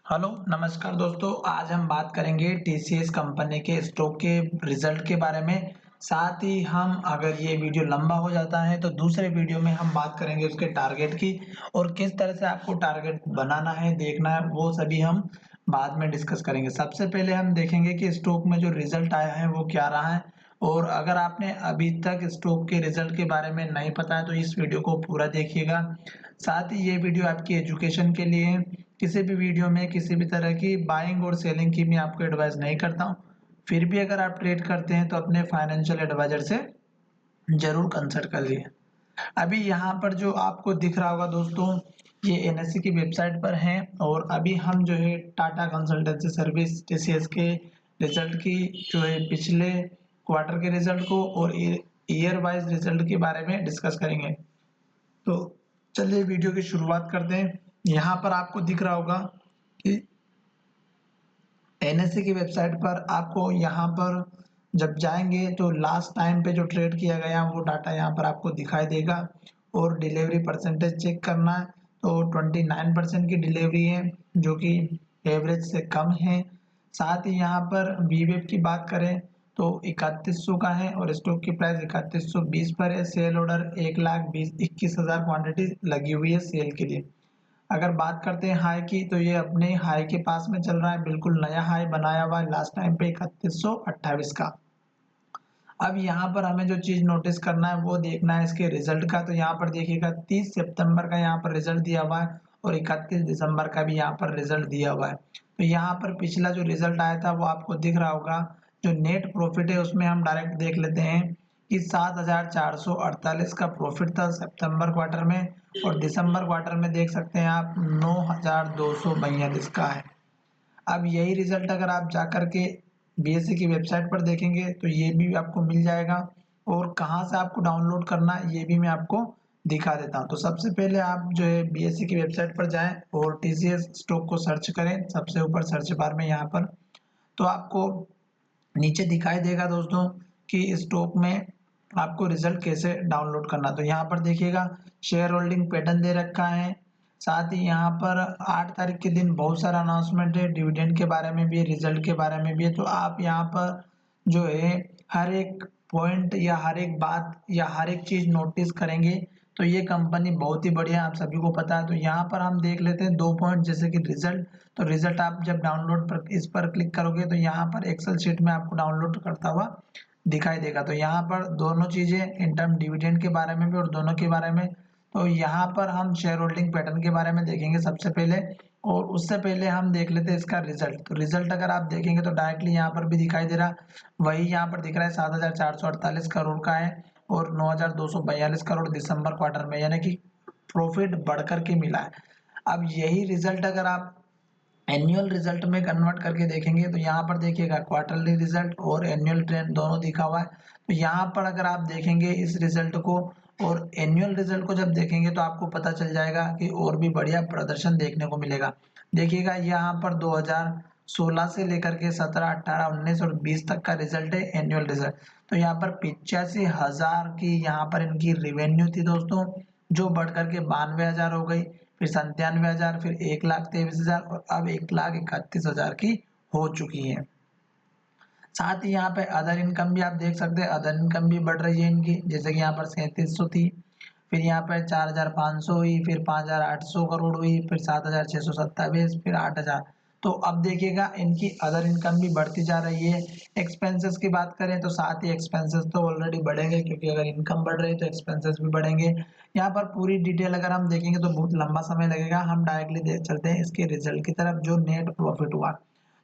Hello, नमस्कार दोस्तों। आज हम बात करेंगे टीसीएस कंपनी के स्टॉक के रिजल्ट के बारे में। साथ ही हम अगर ये वीडियो लंबा हो जाता है तो दूसरे वीडियो में हम बात करेंगे उसके टारगेट की और किस तरह से आपको टारगेट बनाना है, देखना है, वो सभी हम बाद में डिस्कस करेंगे। सबसे पहले हम देखेंगे कि स्टॉक में जो रिजल्ट आया है वो क्या रहा है। और अगर आपने अभी तक स्टॉक के रिजल्ट के बारे में नहीं पता है तो इस वीडियो को पूरा देखिएगा। साथ ही ये वीडियो आपकी एजुकेशन के लिए है। किसी भी वीडियो में किसी भी तरह की बाइंग और सेलिंग की मैं आपको एडवाइस नहीं करता हूँ। फिर भी अगर आप ट्रेड करते हैं तो अपने फाइनेंशियल एडवाइजर से जरूर कंसल्ट कर लिए। अभी यहाँ पर जो आपको दिख रहा होगा दोस्तों, ये एनएससी की वेबसाइट पर है और अभी हम जो है टाटा कंसल्टेंसी सर्विस टीसीएस के रिजल्ट की जो है पिछले क्वार्टर के रिजल्ट को और ईयर वाइज रिजल्ट के बारे में डिस्कस करेंगे। तो चलिए वीडियो की शुरुआत करते हैं। यहाँ पर आपको दिख रहा होगा कि एनएससी की वेबसाइट पर आपको यहाँ पर जब जाएंगे तो लास्ट टाइम पे जो ट्रेड किया गया वो डाटा यहाँ पर आपको दिखाई देगा। और डिलीवरी परसेंटेज चेक करना है तो 29% की डिलीवरी है, जो कि एवरेज से कम है। साथ ही यहाँ पर वीवेब की बात करें तो 3100 का है और स्टॉक की प्राइस 3120 पर है। सेल ऑर्डर 1,20,21,000 क्वांटिटी लगी हुई है सेल के लिए। अगर बात करते हैं हाई की तो ये अपने हाई के पास में चल रहा है, बिल्कुल नया हाई बनाया हुआ है लास्ट टाइम पे 3128 का। अब यहाँ पर हमें जो चीज नोटिस करना है वो देखना है इसके रिजल्ट का। तो यहाँ पर देखिएगा 30 सितंबर का यहाँ पर रिजल्ट दिया हुआ है और 31 दिसंबर का भी यहाँ पर रिजल्ट दिया हुआ है। तो यहाँ पर पिछला जो रिजल्ट आया था वो आपको दिख रहा होगा। जो नेट प्रॉफिट है उसमें हम डायरेक्ट देख लेते हैं कि 7,448 का प्रॉफिट था सितंबर क्वार्टर में और दिसंबर क्वार्टर में देख सकते हैं आप 9,242 का है। अब यही रिजल्ट अगर आप जाकर के बीएससी की वेबसाइट पर देखेंगे तो ये भी आपको मिल जाएगा। और कहाँ से आपको डाउनलोड करना है ये भी मैं आपको दिखा देता हूँ। तो सबसे पहले आप जो है बीएससी की वेबसाइट पर जाएं और टीसीएस स्टॉक को सर्च करें सबसे ऊपर सर्च बार में यहाँ पर। तो आपको नीचे दिखाई देगा दोस्तों कि स्टॉक में आपको रिजल्ट कैसे डाउनलोड करना। तो यहाँ पर देखिएगा शेयर होल्डिंग पैटर्न दे रखा है। साथ ही यहाँ पर 8 तारीख के दिन बहुत सारा अनाउंसमेंट है, डिविडेंड के बारे में भी है, रिजल्ट के बारे में भी है। तो आप यहाँ पर जो है हर एक पॉइंट या हर एक बात या हर एक चीज नोटिस करेंगे तो ये कंपनी बहुत ही बढ़िया है, आप सभी को पता है। तो यहाँ पर हम देख लेते हैं दो पॉइंट, जैसे कि रिजल्ट। तो रिजल्ट आप जब डाउनलोड पर इस पर क्लिक करोगे तो यहाँ पर एक्सेल शीट में आपको डाउनलोड करता हुआ दिखाई देगा। तो यहाँ पर दोनों चीजें इन टर्म डिविडेंड के बारे में भी और दोनों के बारे में। तो यहाँ पर हम शेयर होल्डिंग पैटर्न के बारे में देखेंगे सबसे पहले। और उससे पहले हम देख लेते हैं इसका रिजल्ट। तो रिजल्ट अगर आप देखेंगे तो डायरेक्टली यहाँ पर भी दिखाई दे रहा, वही यहाँ पर दिख रहा है 7,448 करोड़ का है और 9,242 करोड़ दिसंबर क्वार्टर में, यानी कि प्रॉफिट बढ़कर के मिला है। अब यही रिजल्ट अगर आप एनुअल रिजल्ट में कन्वर्ट करके देखेंगे तो यहाँ पर देखिएगा क्वार्टरली रिजल्ट और एनुअल ट्रेंड दोनों दिखा हुआ है। तो यहाँ पर अगर आप देखेंगे इस रिजल्ट को और एनुअल रिजल्ट को जब देखेंगे तो आपको पता चल जाएगा कि और भी बढ़िया प्रदर्शन देखने को मिलेगा। देखिएगा यहाँ पर 2016 से लेकर के 17, 18, 19 और 20 तक का रिजल्ट है एनुअल रिजल्ट। तो यहाँ पर 85,000 की यहाँ पर इनकी रिवेन्यू थी दोस्तों, जो बढ़ करके 92,000 हो गई, फिर 97,000, फिर 1,23,000 और अब 1,31,000 की हो चुकी है। साथ ही यहाँ पे अदर इनकम भी आप देख सकते हैं, अदर इनकम भी बढ़ रही है इनकी। जैसे कि यहाँ पर 3700 थी, फिर यहाँ पर 4,500 हुई, फिर 5,800 करोड़ हुई, फिर 7,627, फिर 8,000। तो अब देखिएगा इनकी अदर इनकम भी बढ़ती जा रही है। एक्सपेंसेस की बात करें तो साथ ही एक्सपेंसेस तो ऑलरेडी बढ़ेंगे, क्योंकि अगर इनकम बढ़ रही है तो एक्सपेंसेस भी बढ़ेंगे। यहाँ पर पूरी डिटेल अगर हम देखेंगे तो बहुत लंबा समय लगेगा। हम डायरेक्टली देख चलते हैं इसके रिजल्ट की तरफ, जो नेट प्रॉफिट हुआ।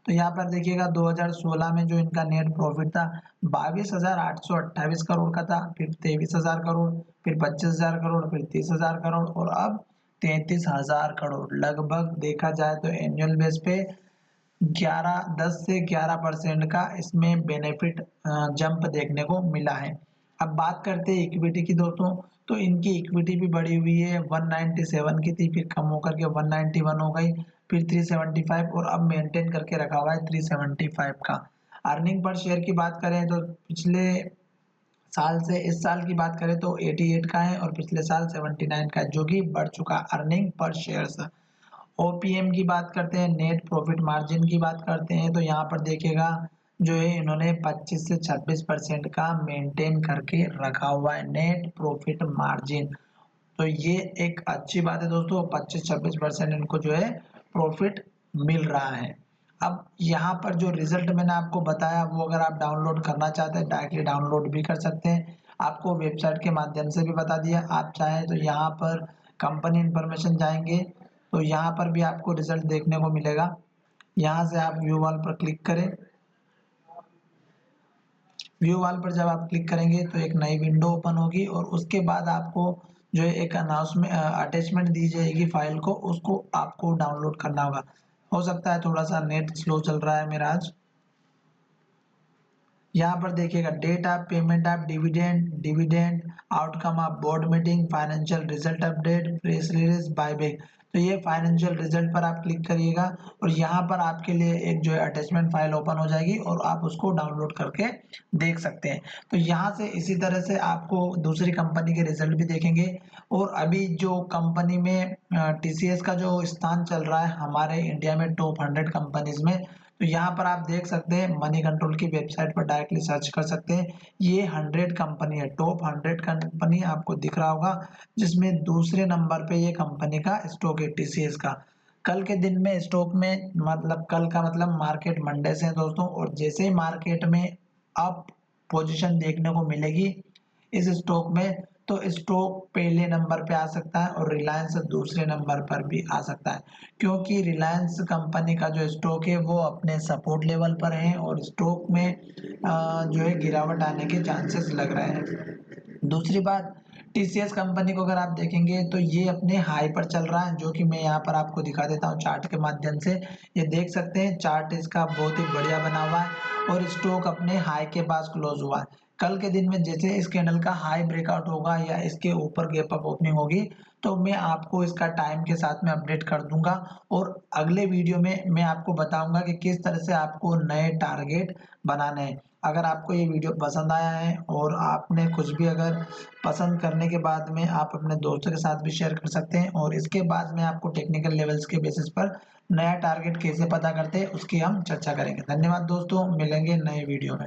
तो यहाँ पर देखिएगा 2016 में जो इनका नेट प्रॉफिट था 22,828 करोड़ का था, फिर 23,000 करोड़, फिर 25,000 करोड़, फिर 30,000 करोड़ और अब 33,000 करोड़। लगभग देखा जाए तो एनुअल बेस पे 10 से 11% का इसमें बेनिफिट जंप देखने को मिला है। अब बात करते हैं इक्विटी की दोस्तों। तो इनकी इक्विटी भी बढ़ी हुई है, 197 की थी, फिर कम होकर के 191 हो गई, फिर 375 और अब मेंटेन करके रखा हुआ है 375 का। अर्निंग पर शेयर की बात करें तो पिछले साल से इस साल की बात करें तो 88 का है और पिछले साल 79 का है, जो कि बढ़ चुका अर्निंग पर शेयर। ओपीएम की बात करते हैं, नेट प्रॉफिट मार्जिन की बात करते हैं, तो यहाँ पर देखिएगा जो है इन्होंने 25 से 26% का मेंटेन करके रखा हुआ है नेट प्रॉफिट मार्जिन। तो ये एक अच्छी बात है दोस्तों, 25-26% इनको जो है प्रॉफिट मिल रहा है। अब यहाँ पर जो रिजल्ट मैंने आपको बताया वो अगर आप डाउनलोड करना चाहते हैं डायरेक्टली डाउनलोड भी कर सकते हैं। आपको वेबसाइट के माध्यम से भी बता दिया, आप चाहें तो यहाँ पर कंपनी इंफॉर्मेशन जाएंगे तो यहाँ पर भी आपको रिजल्ट देखने को मिलेगा। यहाँ से आप व्यू ऑल पर क्लिक करें। व्यू ऑल पर जब आप क्लिक करेंगे तो एक नई विंडो ओपन होगी और उसके बाद आपको जो है एक अनाउंसमेंट अटैचमेंट दी जाएगी फाइल को, उसको आपको डाउनलोड करना होगा। हो सकता है थोड़ा सा नेट स्लो चल रहा है मेरा आज। यहाँ पर देखिएगा date of payment of dividend, dividend outcome of board meeting, financial result update, press release, buyback. तो ये फाइनेंशियल रिजल्ट पर आप क्लिक करिएगा और यहाँ पर आपके लिए एक जो है अटैचमेंट फाइल ओपन हो जाएगी और आप उसको डाउनलोड करके देख सकते हैं। तो यहाँ से इसी तरह से आपको दूसरी कंपनी के रिजल्ट भी देखेंगे। और अभी जो कंपनी में टीसीएस का जो स्थान चल रहा है हमारे इंडिया में टॉप 100 कंपनीज में, तो यहाँ पर आप देख सकते हैं मनी कंट्रोल की वेबसाइट पर डायरेक्टली सर्च कर सकते हैं। ये 100 कंपनी है, टॉप 100 कंपनी आपको दिख रहा होगा, जिसमें दूसरे नंबर पे ये कंपनी का स्टॉक है टीसीएस का। कल के दिन में स्टॉक में मतलब कल का मतलब मार्केट मंडे से है दोस्तों, और जैसे ही मार्केट में अप पोजीशन देखने को मिलेगी इस स्टॉक में, तो स्टॉक पहले नंबर पे आ सकता है और रिलायंस दूसरे नंबर पर भी आ सकता है, क्योंकि रिलायंस कंपनी का जो स्टॉक है वो अपने सपोर्ट लेवल पर है और स्टॉक में जो है गिरावट आने के चांसेस लग रहे हैं। दूसरी बात, टीसीएस कंपनी को अगर आप देखेंगे तो ये अपने हाई पर चल रहा है, जो कि मैं यहाँ पर आपको दिखा देता हूँ चार्ट के माध्यम से। ये देख सकते हैं चार्ट इसका बहुत ही बढ़िया बना हुआ है और स्टॉक अपने हाई के पास क्लोज हुआ है। कल के दिन में जैसे इस कैंडल का हाई ब्रेकआउट होगा या इसके ऊपर गैप अप ओपनिंग होगी तो मैं आपको इसका टाइम के साथ में अपडेट कर दूंगा और अगले वीडियो में मैं आपको बताऊंगा कि किस तरह से आपको नए टारगेट बनाने हैं। अगर आपको ये वीडियो पसंद आया है और आपने कुछ भी अगर पसंद करने के बाद में आप अपने दोस्तों के साथ भी शेयर कर सकते हैं और इसके बाद में आपको टेक्निकल लेवल्स के बेसिस पर नया टारगेट कैसे पता करते हैं उसकी हम चर्चा करेंगे। धन्यवाद दोस्तों, मिलेंगे नए वीडियो में।